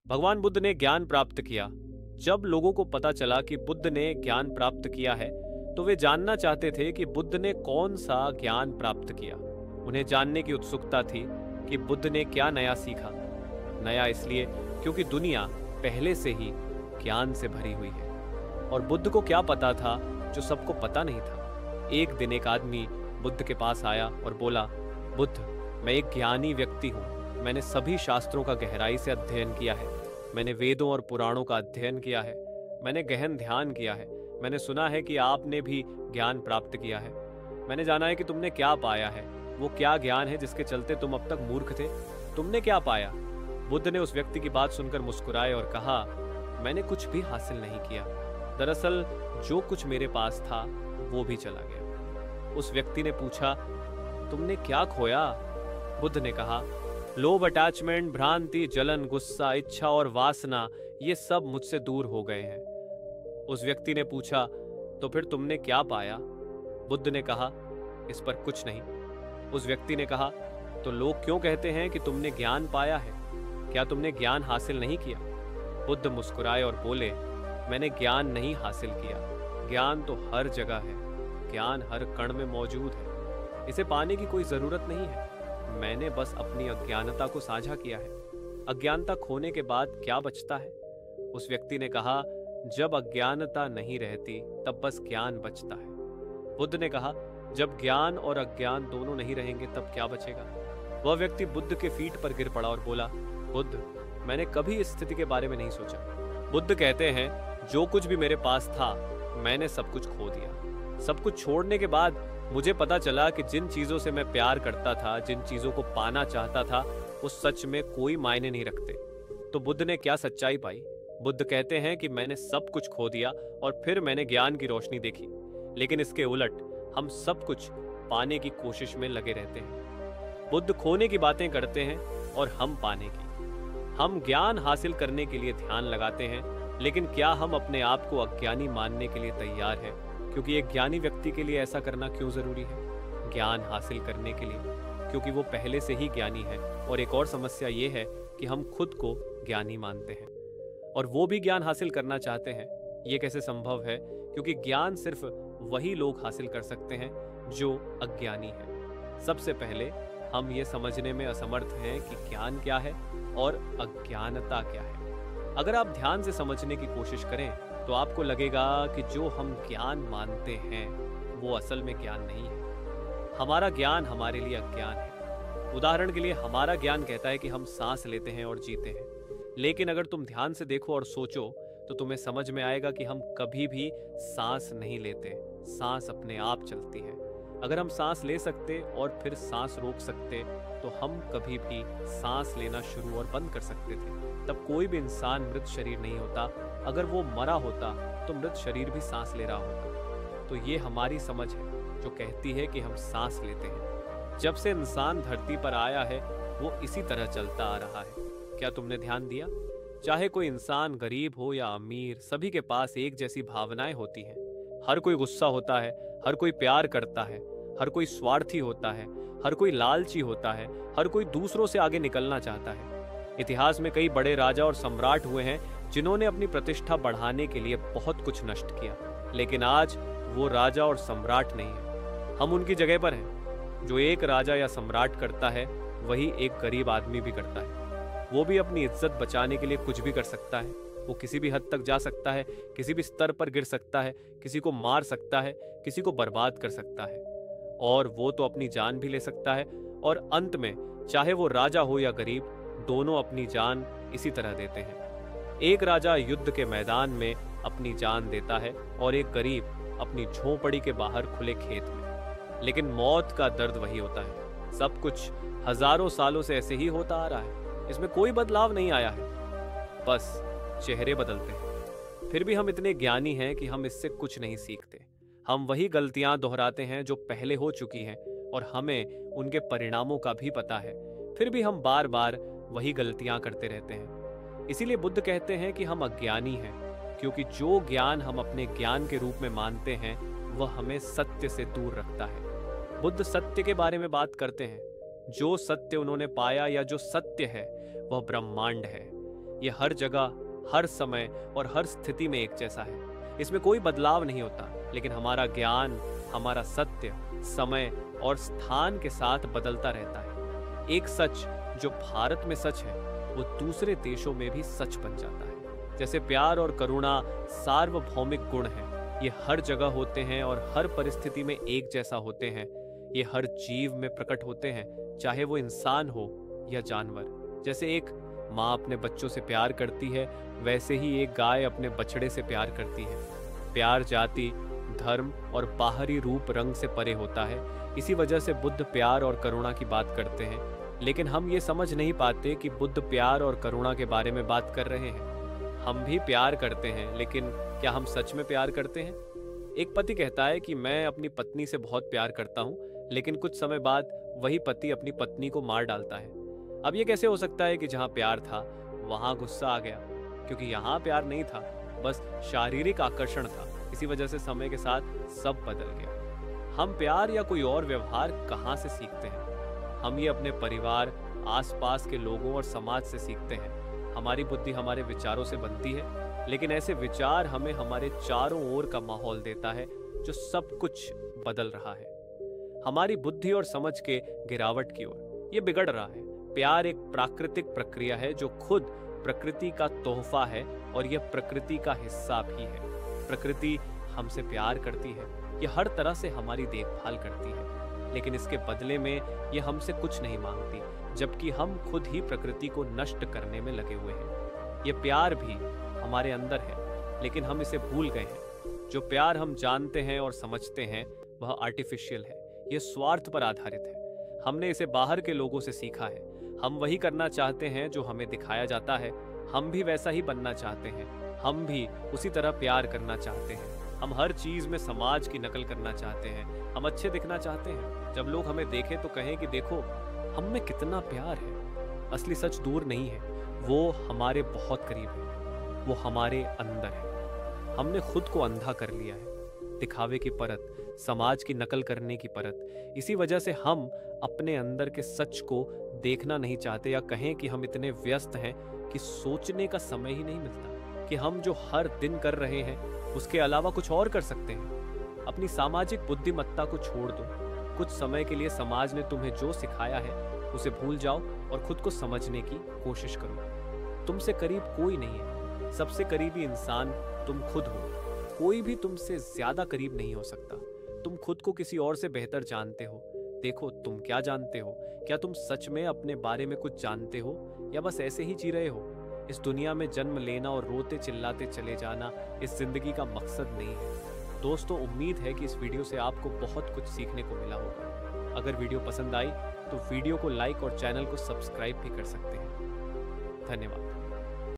भगवान बुद्ध ने ज्ञान प्राप्त किया। जब लोगों को पता चला कि बुद्ध ने ज्ञान प्राप्त किया है तो वे जानना चाहते थे कि बुद्ध ने कौन सा ज्ञान प्राप्त किया। उन्हें जानने की उत्सुकता थी कि बुद्ध ने क्या नया सीखा। नया इसलिए क्योंकि दुनिया पहले से ही ज्ञान से भरी हुई है और बुद्ध को क्या पता था जो सबको पता नहीं था। एक दिन एक आदमी बुद्ध के पास आया और बोला, बुद्ध, मैं एक ज्ञानी व्यक्ति हूँ। मैंने सभी शास्त्रों का गहराई से अध्ययन किया है। मैंने वेदों और पुराणों का अध्ययन किया है। मैंने गहन ध्यान किया है। मैंने सुना है कि आपने भी ज्ञान प्राप्त किया है। मैंने जाना है कि तुमने क्या पाया है। वो क्या ज्ञान है जिसके चलते तुम अब तक मूर्ख थे? तुमने क्या पाया? बुद्ध ने उस व्यक्ति की बात सुनकर मुस्कुराए और कहा, मैंने कुछ भी हासिल नहीं किया। दरअसल जो कुछ मेरे पास था वो भी चला गया। उस व्यक्ति ने पूछा, तुमने क्या खोया? बुद्ध ने कहा, लोभ, अटैचमेंट, भ्रांति, जलन, गुस्सा, इच्छा और वासना, ये सब मुझसे दूर हो गए हैं। उस व्यक्ति ने पूछा, तो फिर तुमने क्या पाया? बुद्ध ने कहा, इस पर कुछ नहीं। उस व्यक्ति ने कहा, तो लोग क्यों कहते हैं कि तुमने ज्ञान पाया है? क्या तुमने ज्ञान हासिल नहीं किया? बुद्ध मुस्कुराए और बोले, मैंने ज्ञान नहीं हासिल किया। ज्ञान तो हर जगह है। ज्ञान हर कण में मौजूद है। इसे पाने की कोई जरूरत नहीं है। मैंने बस अपनी अज्ञानता को साझा किया है। अज्ञानता खोने के बाद क्या बचता है? उस व्यक्ति ने कहा, जब अज्ञानता नहीं रहती तब बस ज्ञान बचता है। बुद्ध ने कहा, जब ज्ञान और अज्ञान दोनों नहीं रहेंगे तब क्या बचेगा? वह व्यक्ति बुद्ध के फीट पर गिर पड़ा और बोला, बुद्ध, मैंने कभी इस स्थिति के बारे में नहीं सोचा। बुद्ध कहते हैं, जो कुछ भी मेरे पास था मैंने सब कुछ खो दिया। सब कुछ छोड़ने के बाद मुझे पता चला कि जिन चीजों से मैं प्यार करता था, जिन चीजों को पाना चाहता था, वो सच में कोई मायने नहीं रखते। तो बुद्ध ने क्या सच्चाई पाई? बुद्ध कहते हैं कि मैंने सब कुछ खो दिया और फिर मैंने ज्ञान की रोशनी देखी। लेकिन इसके उलट हम सब कुछ पाने की कोशिश में लगे रहते हैं। बुद्ध खोने की बातें करते हैं और हम पाने की। हम ज्ञान हासिल करने के लिए ध्यान लगाते हैं, लेकिन क्या हम अपने आप को अज्ञानी मानने के लिए तैयार हैं? क्योंकि एक ज्ञानी व्यक्ति के लिए ऐसा करना क्यों जरूरी है? ज्ञान हासिल करने के लिए, क्योंकि वो पहले से ही ज्ञानी है। और एक और समस्या ये है कि हम खुद को ज्ञानी मानते हैं और वो भी ज्ञान हासिल करना चाहते हैं। ये कैसे संभव है? क्योंकि ज्ञान सिर्फ वही लोग हासिल कर सकते हैं जो अज्ञानी हैं। सबसे पहले हम ये समझने में असमर्थ हैं कि ज्ञान क्या है और अज्ञानता क्या है। अगर आप ध्यान से समझने की कोशिश करें तो आपको लगेगा कि जो हम ज्ञान मानते हैं वो असल में ज्ञान नहीं है। हमारा ज्ञान हमारे लिए अज्ञान है। उदाहरण के लिए, हमारा ज्ञान कहता है कि हम सांस लेते हैं और जीते हैं। लेकिन अगर तुम ध्यान से देखो और सोचो तो तुम्हें समझ में आएगा कि हम कभी भी सांस नहीं लेते। सांस अपने आप चलती है। अगर हम सांस ले सकते और फिर सांस रोक सकते तो हम कभी भी सांस लेना शुरू और बंद कर सकते थे। तब कोई भी इंसान मृत शरीर नहीं होता। अगर वो मरा होता तो मृत शरीर भी सांस ले रहा होता। तो ये हमारी समझ है जो कहती है कि हम सांस लेते हैं। जब से इंसान धरती पर आया है वो इसी तरह चलता आ रहा है। क्या तुमने ध्यान दिया? चाहे कोई इंसान गरीब हो या अमीर, सभी के पास एक जैसी भावनाएं होती हैं। हर कोई गुस्सा होता है, हर कोई प्यार करता है, हर कोई स्वार्थी होता है, हर कोई लालची होता है, हर कोई दूसरों से आगे निकलना चाहता है। इतिहास में कई बड़े राजा और सम्राट हुए हैं जिन्होंने अपनी प्रतिष्ठा बढ़ाने के लिए बहुत कुछ नष्ट किया, लेकिन आज वो राजा और सम्राट नहीं है। हम उनकी जगह पर हैं। जो एक राजा या सम्राट करता है वही एक गरीब आदमी भी करता है। वो भी अपनी इज्जत बचाने के लिए कुछ भी कर सकता है। वो किसी भी हद तक जा सकता है, किसी भी स्तर पर गिर सकता है, किसी को मार सकता है, किसी को बर्बाद कर सकता है, और वो तो अपनी जान भी ले सकता है। और अंत में चाहे वो राजा हो या गरीब, दोनों अपनी जान इसी तरह देते हैं। एक राजा युद्ध के मैदान में अपनी जान देता है और एक गरीब अपनी झोंपड़ी के बाहर खुले खेत में। लेकिन मौत का दर्द वही होता है। सब कुछ हजारों सालों से ऐसे ही होता आ रहा है। इसमें कोई बदलाव नहीं आया है, बस चेहरे बदलते हैं। फिर भी हम इतने ज्ञानी हैं कि हम इससे कुछ नहीं सीखते। हम वही गलतियां दोहराते हैं जो पहले हो चुकी हैं और हमें उनके परिणामों का भी पता है। फिर भी हम बार बार वही गलतियां करते रहते हैं। इसीलिए बुद्ध कहते हैं कि हम अज्ञानी हैं, क्योंकि जो ज्ञान हम अपने ज्ञान के रूप में मानते हैं वह हमें सत्य से दूर रखता है। बुद्ध सत्य के बारे में बात करते हैं। जो सत्य उन्होंने पाया या जो सत्य है वह ब्रह्मांड है। ये हर जगह, हर समय और हर स्थिति में एक जैसा है। इसमें कोई बदलाव नहीं होता, लेकिन हमारा ज्ञान, हमारा सत्य, समय और स्थान के साथ बदलता रहता है। एक सच जो भारत में सच है, वो दूसरे देशों में भी सच बन जाता है। जैसे प्यार और करुणा सार्वभौमिक गुण हैं, ये हर जगह होते हैं और हर परिस्थिति में एक जैसा होते हैं। ये हर जीव में प्रकट होते हैं, चाहे वो इंसान हो या जानवर। जैसे एक माँ अपने बच्चों से प्यार करती है, वैसे ही एक गाय अपने बछड़े से प्यार करती है। प्यार जाति, धर्म और बाहरी रूप रंग से परे होता है। इसी वजह से बुद्ध प्यार और करुणा की बात करते हैं, लेकिन हम ये समझ नहीं पाते कि बुद्ध प्यार और करुणा के बारे में बात कर रहे हैं। हम भी प्यार करते हैं, लेकिन क्या हम सच में प्यार करते हैं? एक पति कहता है कि मैं अपनी पत्नी से बहुत प्यार करता हूँ, लेकिन कुछ समय बाद वही पति अपनी पत्नी को मार डालता है। अब ये कैसे हो सकता है कि जहाँ प्यार था वहाँ गुस्सा आ गया? क्योंकि यहाँ प्यार नहीं था, बस शारीरिक आकर्षण था। इसी वजह से समय के साथ सब बदल गया। हम प्यार या कोई और व्यवहार कहाँ से सीखते हैं? हम ये अपने परिवार, आसपास के लोगों और समाज से सीखते हैं। हमारी बुद्धि हमारे विचारों से बनती है, लेकिन ऐसे विचार हमें हमारे चारों ओर का माहौल देता है जो सब कुछ बदल रहा है। हमारी बुद्धि और समझ के गिरावट की ओर ये बिगड़ रहा है। प्यार एक प्राकृतिक प्रक्रिया है जो खुद प्रकृति का तोहफा है और यह प्रकृति का हिस्सा भी है। प्रकृति हमसे प्यार करती है, यह हर तरह से हमारी देखभाल करती है, लेकिन इसके बदले में यह हमसे कुछ नहीं मांगती, जबकि हम खुद ही प्रकृति को नष्ट करने में लगे हुए हैं। यह प्यार भी हमारे अंदर है, लेकिन हम इसे भूल गए हैं। जो प्यार हम जानते हैं और समझते हैं वह आर्टिफिशियल है, यह स्वार्थ पर आधारित है। हमने इसे बाहर के लोगों से सीखा है। हम वही करना चाहते हैं जो हमें दिखाया जाता है। हम भी वैसा ही बनना चाहते हैं। हम भी उसी तरह प्यार करना चाहते हैं। हम हर चीज में समाज की नकल करना चाहते हैं। हम अच्छे दिखना चाहते हैं। जब लोग हमें देखें तो कहें कि देखो हम में कितना प्यार है। असली सच दूर नहीं है, वो हमारे बहुत करीब है, वो हमारे अंदर है। हमने खुद को अंधा कर लिया है। दिखावे की परत, समाज की नकल करने की परत। इसी वजह से हम अपने अंदर के सच को देखना नहीं चाहते, या कहें कि हम इतने व्यस्त हैं कि सोचने का समय ही नहीं मिलता कि हम जो हर दिन कर रहे हैं उसके अलावा कुछ और कर सकते हैं। अपनी सामाजिक बुद्धिमत्ता को छोड़ दो। कुछ समय के लिए समाज ने तुम्हें जो सिखाया है उसे भूल जाओ और खुद को समझने की कोशिश करो। तुमसे करीब कोई नहीं है। सबसे करीबी इंसान तुम खुद हो। कोई भी तुमसे ज्यादा करीब नहीं हो सकता। तुम खुद को किसी और से बेहतर जानते हो। देखो तुम क्या जानते हो। क्या तुम सच में अपने बारे में कुछ जानते हो, या बस ऐसे ही जी रहे हो? इस दुनिया में जन्म लेना और रोते चिल्लाते चले जाना इस जिंदगी का मकसद नहीं है। दोस्तों, उम्मीद है कि इस वीडियो से आपको बहुत कुछ सीखने को मिला होगा। अगर वीडियो पसंद आई तो वीडियो को लाइक और चैनल को सब्सक्राइब भी कर सकते हैं। धन्यवाद।